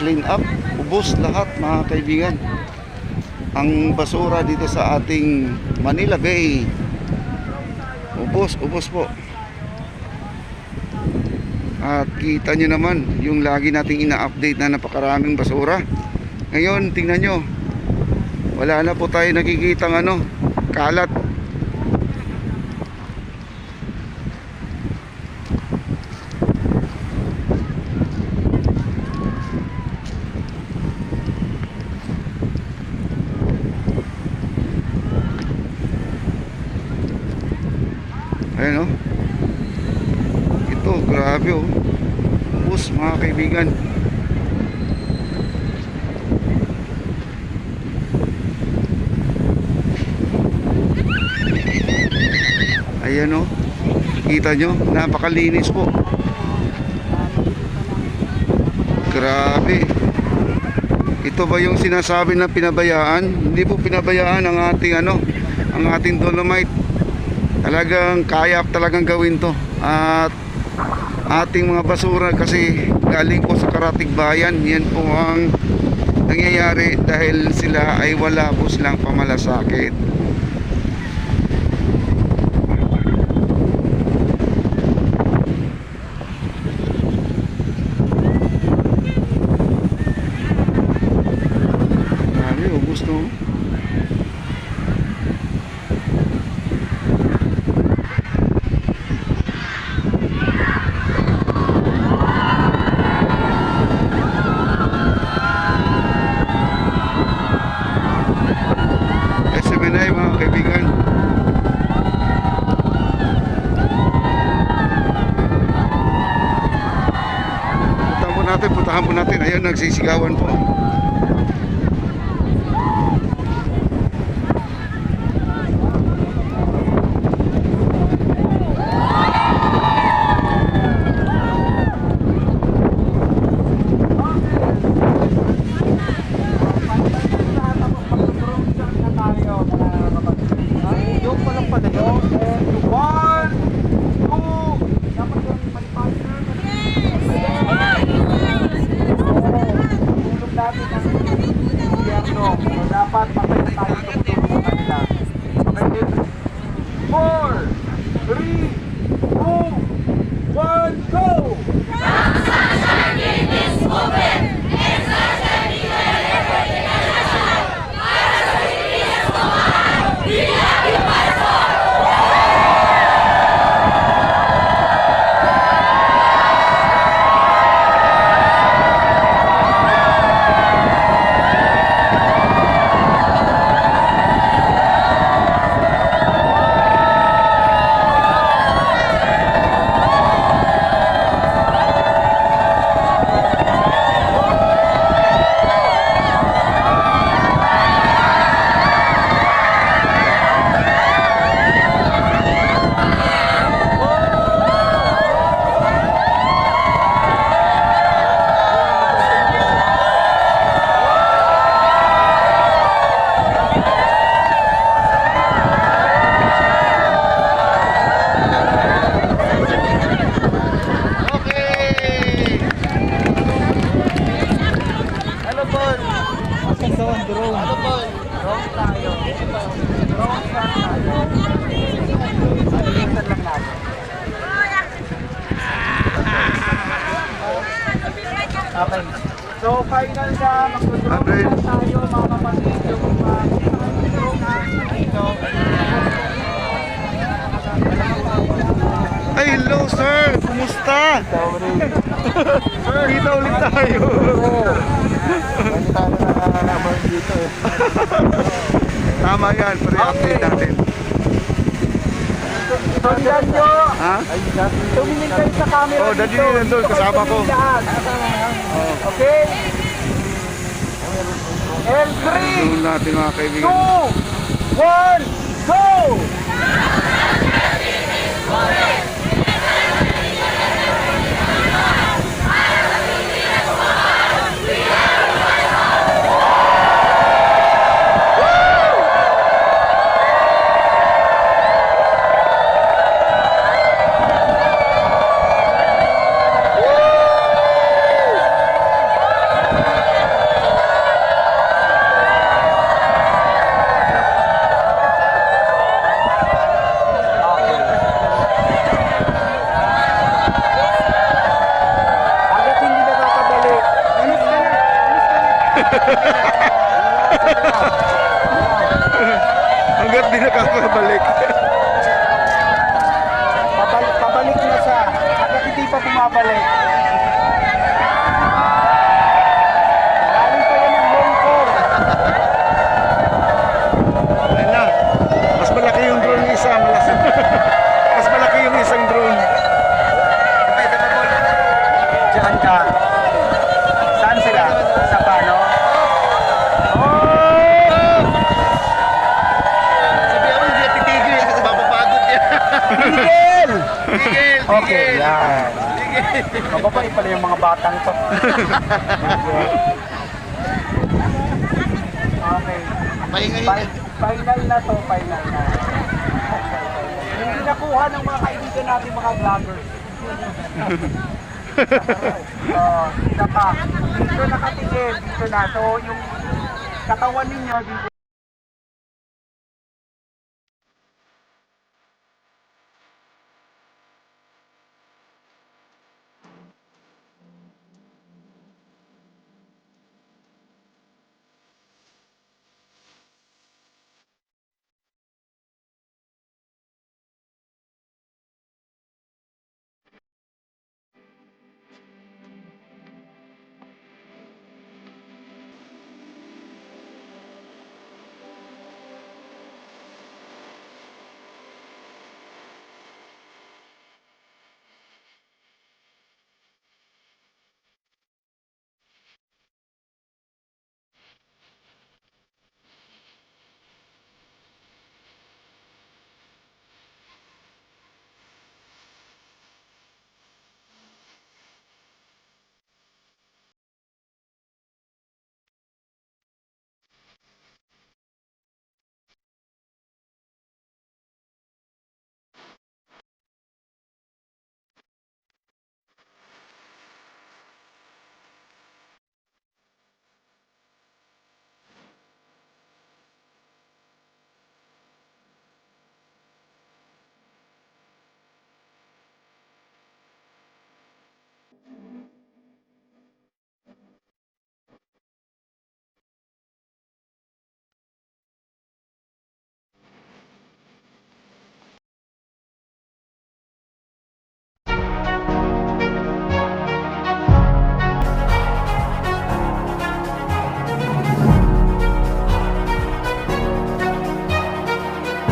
clean up. Ubos lahat mga kaibigan. Ang basura dito sa ating Manila Bay. Ubos po. At kita nyo naman yung lagi nating ina-update na napakaraming basura. Ngayon tingnan nyo, wala na po tayo nakikitang kalat. Ayan ito grabe bus mga kaibigan. Ayan kita nyo, napakalinis po. Grabe. Ito ba yung sinasabi na pinabayaan? Hindi po pinabayaan ang ating ang ating Dolomite. Talagang kaya talagang gawin to. At ating mga basura kasi galing po sa karatig bayan. Yan po ang nangyayari dahil sila ay wala po silang pamalasakit. Grabe, gusto. Mga kaibigan, puntahan po natin. Ayun, nagsisigawan po. Dapat patay na tayo tumutulong sa kanila. Okay? 4, 3, 2, 1, go! Okay. So final na mag-drone tayo mga kapatid yung Ay, hello sir! Kumusta? Sir, kita ulit tayo. Tama yan, pre-update natin. Sundan nyo! Ha? Tumingin kayo sa camera dito. Dali nyo doon, kasama ko. Okay? And 3, Doon natin mga 2, kaibigan. 1, go! Hanggat di nakakabalik. Pabalik na siya. Hanggang hindi pa bumabalik. Galing pa yan ng Hong Kong. Ayun na. Mas malaki yung drone ng isa. Mas malaki yung isang drone. Diyan ka. Saan sila? Sa paano? Sabi ako, hindi titigil kasi mapapagod niya. Tigil! Tigil, Okay, yan. Mababait pala yung mga batang to. Okay. Pahingahin. Final na to, final na. Hindi nakuha ng mga kaibigan natin mga vloggers. Isa pa. Dito nakatigil, dito na. So, yung katawan ninyo, dito